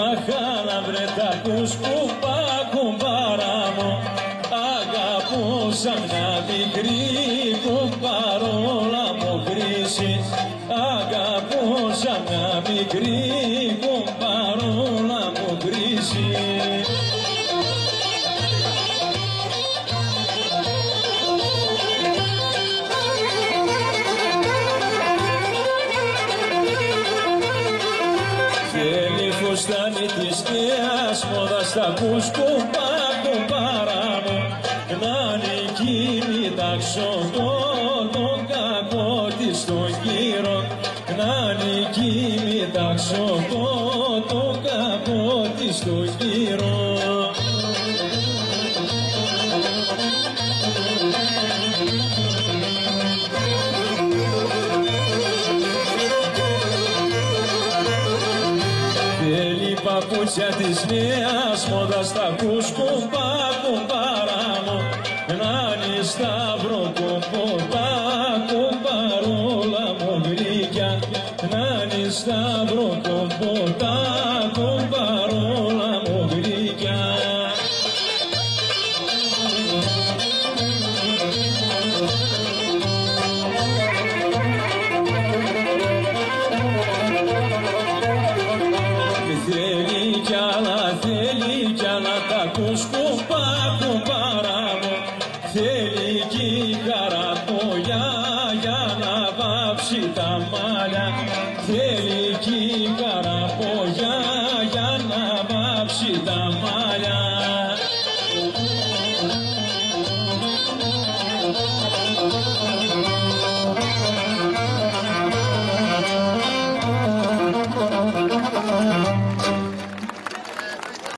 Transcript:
Αχάνα βρε τα κουσκουπά κουμπάρα μου, αγαπούσα μια μικρή κουμπαρόλα μου χρήση. Αγαπούσα μια μικρή κουμπαρόλα μου χρήση. Θέλει φουστάνι της νέας μόδας στα κουσκουπά κουμπάρα μου, να νικεί μη ταξωτό κακό της στον γύρο, να νικεί μη ταξωτό κακό της στον γύρο. Θέλει παπούτσια της νέας μόδας στα κουσκουπά κουμπάρα μου, να είναι σταύρο κομποτά κουμπαρόλα μου γλυκιά, να είναι σταύρο κομποτά κουμπαρόλα μου γλυκιά. Θέλει κι άλλα τα κουσκουπά κουμπάρα μου, θέλει κι η καραπολιά για να βάψει τα μάλια, θέλει κι η καραπολιά για να βάψει τα μάλια.